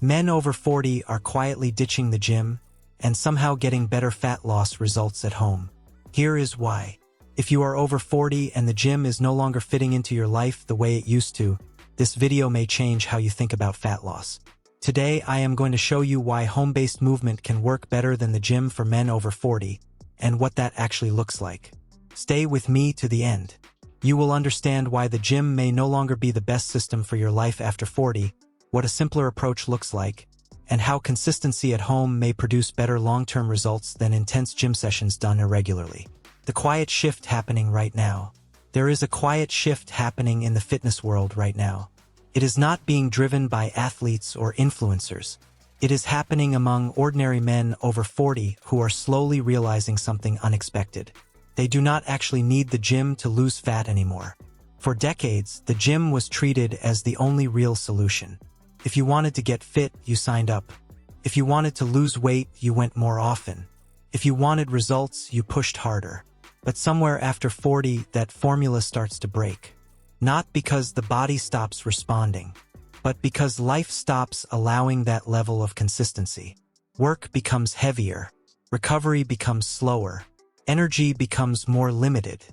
Men over 40 are quietly ditching the gym, and somehow getting better fat loss results at home. Here is why. If you are over 40 and the gym is no longer fitting into your life the way it used to, this video may change how you think about fat loss. Today I am going to show you why home-based movement can work better than the gym for men over 40, and what that actually looks like. Stay with me to the end. You will understand why the gym may no longer be the best system for your life after 40, what a simpler approach looks like, and how consistency at home may produce better long-term results than intense gym sessions done irregularly. The quiet shift happening right now. There is a quiet shift happening in the fitness world right now. It is not being driven by athletes or influencers. It is happening among ordinary men over 40 who are slowly realizing something unexpected. They do not actually need the gym to lose fat anymore. For decades, the gym was treated as the only real solution. If you wanted to get fit, you signed up. If you wanted to lose weight, you went more often. If you wanted results, you pushed harder. But somewhere after 40, that formula starts to break. Not because the body stops responding, but because life stops allowing that level of consistency. Work becomes heavier, recovery becomes slower, energy becomes more limited,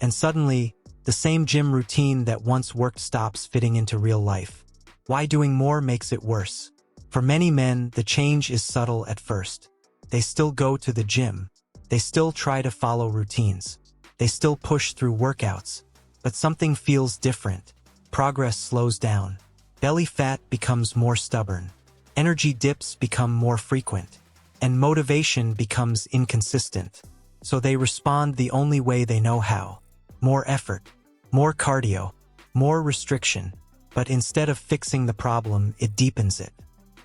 and suddenly, the same gym routine that once worked stops fitting into real life. Why doing more makes it worse? For many men, the change is subtle at first. They still go to the gym. They still try to follow routines. They still push through workouts. But something feels different. Progress slows down. Belly fat becomes more stubborn. Energy dips become more frequent. And motivation becomes inconsistent. So they respond the only way they know how. More effort. More cardio. More restriction. But instead of fixing the problem, it deepens it.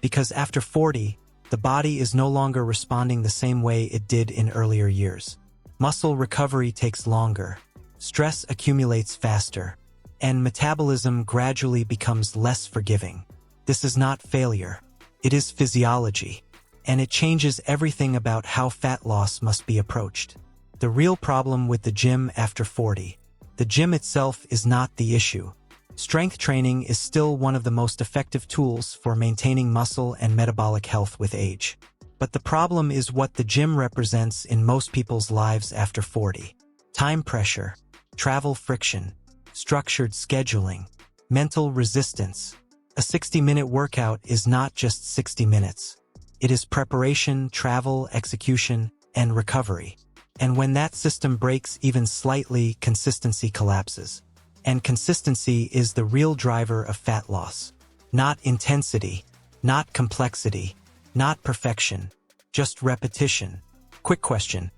Because after 40, the body is no longer responding the same way it did in earlier years. Muscle recovery takes longer. Stress accumulates faster. And metabolism gradually becomes less forgiving. This is not failure. It is physiology. And it changes everything about how fat loss must be approached. The real problem with the gym after 40. The gym itself is not the issue. Strength training is still one of the most effective tools for maintaining muscle and metabolic health with age. But the problem is what the gym represents in most people's lives after 40. Time pressure, travel friction, structured scheduling, mental resistance. A 60-minute workout is not just 60 minutes. It is preparation, travel, execution, and recovery. And when that system breaks even slightly, consistency collapses. And consistency is the real driver of fat loss. Not intensity, not complexity, not perfection, just repetition. Quick question.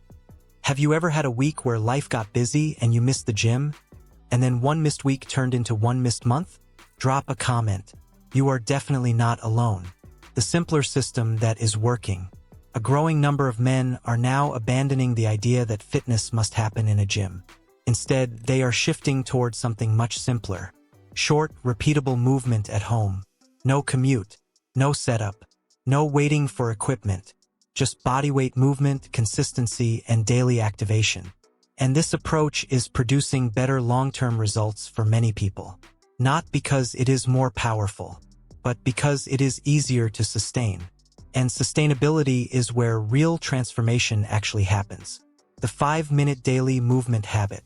Have you ever had a week where life got busy and you missed the gym? And then one missed week turned into one missed month? Drop a comment. You are definitely not alone. The simpler system that is working. A growing number of men are now abandoning the idea that fitness must happen in a gym. Instead, they are shifting towards something much simpler. Short, repeatable movement at home. No commute. No setup. No waiting for equipment. Just bodyweight movement, consistency, and daily activation. And this approach is producing better long-term results for many people. Not because it is more powerful, but because it is easier to sustain. And sustainability is where real transformation actually happens. The 5-minute daily movement habit.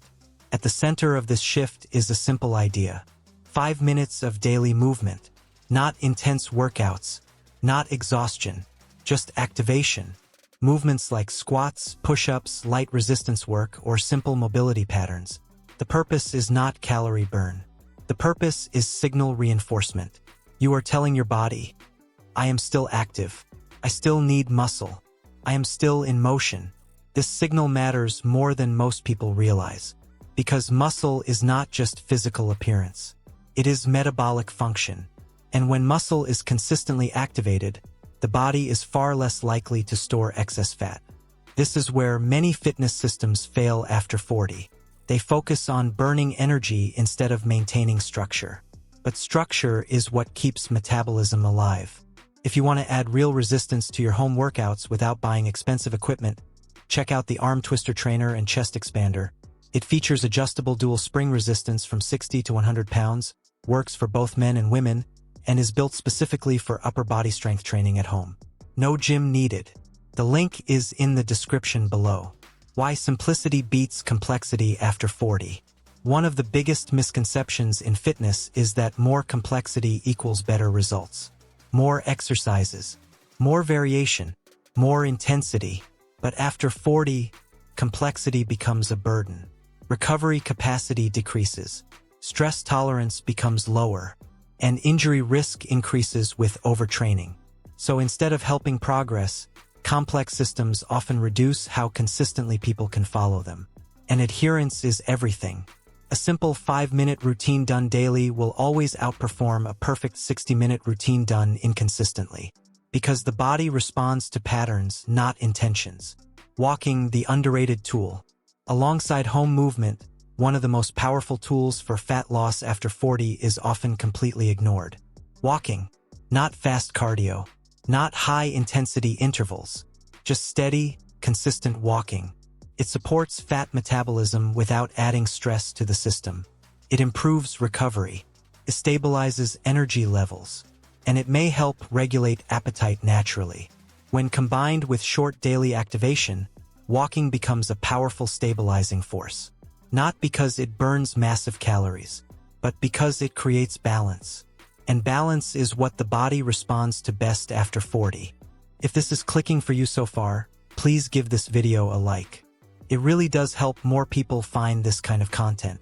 At the center of this shift is a simple idea. 5 minutes of daily movement. Not intense workouts. Not exhaustion. Just activation. Movements like squats, push-ups, light resistance work, or simple mobility patterns. The purpose is not calorie burn. The purpose is signal reinforcement. You are telling your body, I am still active. I still need muscle. I am still in motion. This signal matters more than most people realize. Because muscle is not just physical appearance. It is metabolic function. And when muscle is consistently activated, the body is far less likely to store excess fat. This is where many fitness systems fail after 40. They focus on burning energy instead of maintaining structure. But structure is what keeps metabolism alive. If you want to add real resistance to your home workouts without buying expensive equipment, check out the arm twister trainer and chest expander. It features adjustable dual spring resistance from 60 to 100 pounds, works for both men and women, and is built specifically for upper body strength training at home. No gym needed. The link is in the description below. Why simplicity beats complexity after 40. One of the biggest misconceptions in fitness is that more complexity equals better results. More exercises, more variation, more intensity. But after 40, complexity becomes a burden. Recovery capacity decreases, stress tolerance becomes lower, and injury risk increases with overtraining. So instead of helping progress, complex systems often reduce how consistently people can follow them. And adherence is everything. A simple 5-minute routine done daily will always outperform a perfect 60-minute routine done inconsistently. Because the body responds to patterns, not intentions. Walking, the underrated tool. Alongside home movement, one of the most powerful tools for fat loss after 40 is often completely ignored. Walking. Not fast cardio. Not high-intensity intervals. Just steady, consistent walking. It supports fat metabolism without adding stress to the system. It improves recovery. It stabilizes energy levels. And it may help regulate appetite naturally. When combined with short daily activation, walking becomes a powerful stabilizing force. Not because it burns massive calories, but because it creates balance. And balance is what the body responds to best after 40. If this is clicking for you so far, please give this video a like. It really does help more people find this kind of content.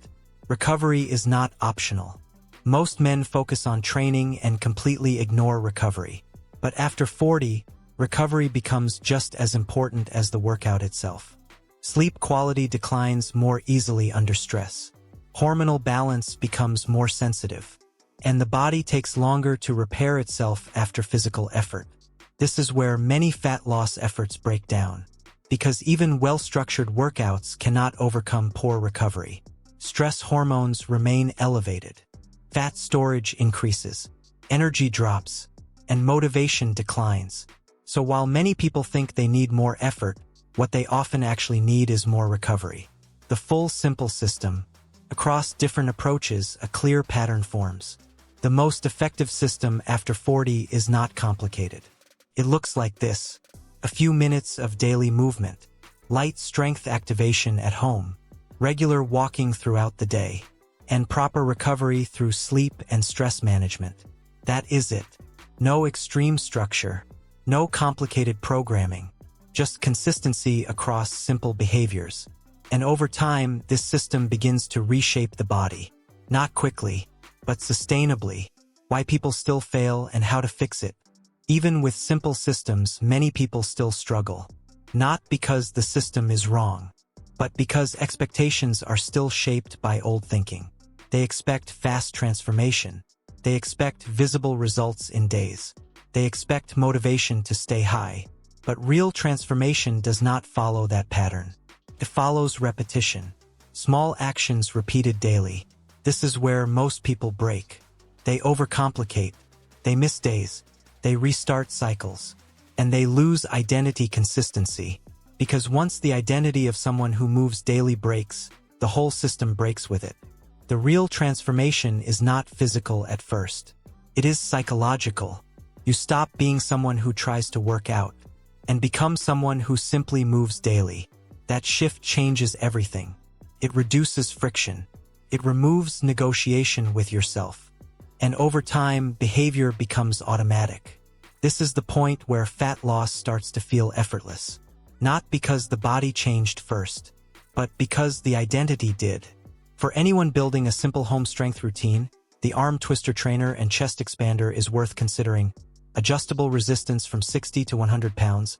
Recovery is not optional. Most men focus on training and completely ignore recovery. But after 40, recovery becomes just as important as the workout itself. Sleep quality declines more easily under stress. Hormonal balance becomes more sensitive. And the body takes longer to repair itself after physical effort. This is where many fat loss efforts break down. Because even well-structured workouts cannot overcome poor recovery. Stress hormones remain elevated. Fat storage increases, energy drops, and motivation declines. So while many people think they need more effort, what they often actually need is more recovery. The full simple system. Across different approaches, a clear pattern forms. The most effective system after 40 is not complicated. It looks like this. A few minutes of daily movement. Light strength activation at home. Regular walking throughout the day. And proper recovery through sleep and stress management. That is it. No extreme structure. No complicated programming. Just consistency across simple behaviors. And over time, this system begins to reshape the body. Not quickly, but sustainably. Why people still fail and how to fix it. Even with simple systems, many people still struggle. Not because the system is wrong, but because expectations are still shaped by old thinking. They expect fast transformation. They expect visible results in days. They expect motivation to stay high. But real transformation does not follow that pattern. It follows repetition. Small actions repeated daily. This is where most people break. They overcomplicate. They miss days. They restart cycles. And they lose identity consistency. Because once the identity of someone who moves daily breaks, the whole system breaks with it. The real transformation is not physical at first. It is psychological. You stop being someone who tries to work out and become someone who simply moves daily. That shift changes everything. It reduces friction. It removes negotiation with yourself. And over time, behavior becomes automatic. This is the point where fat loss starts to feel effortless. Not because the body changed first, but because the identity did. For anyone building a simple home strength routine, the arm twister trainer and chest expander is worth considering. Adjustable resistance from 60 to 100 pounds,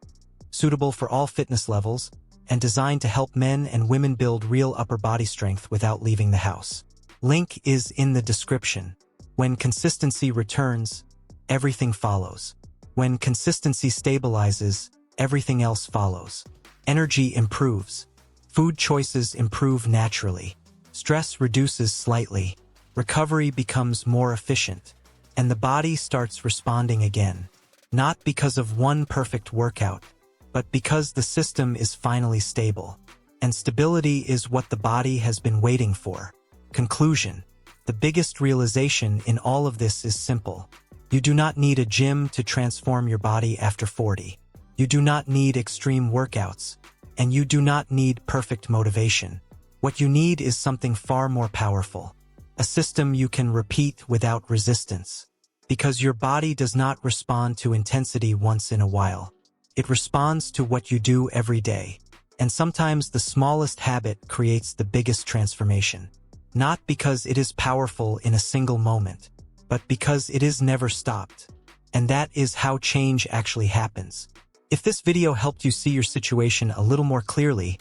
suitable for all fitness levels, and designed to help men and women build real upper body strength without leaving the house. Link is in the description. When consistency returns, everything follows. When consistency stabilizes, everything else follows. Energy improves. Food choices improve naturally. Stress reduces slightly. Recovery becomes more efficient. And the body starts responding again. Not because of one perfect workout, but because the system is finally stable. And stability is what the body has been waiting for. Conclusion. The biggest realization in all of this is simple. You do not need a gym to transform your body after 40. You do not need extreme workouts, and you do not need perfect motivation. What you need is something far more powerful, a system you can repeat without resistance. Because your body does not respond to intensity once in a while. It responds to what you do every day. And sometimes the smallest habit creates the biggest transformation. Not because it is powerful in a single moment, but because it is never stopped. And that is how change actually happens. If this video helped you see your situation a little more clearly,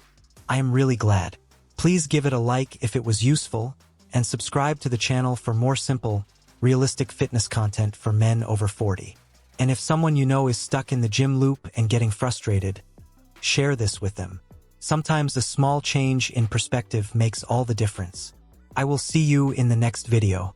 I am really glad. Please give it a like if it was useful, and subscribe to the channel for more simple, realistic fitness content for men over 40. And if someone you know is stuck in the gym loop and getting frustrated, share this with them. Sometimes a small change in perspective makes all the difference. I will see you in the next video.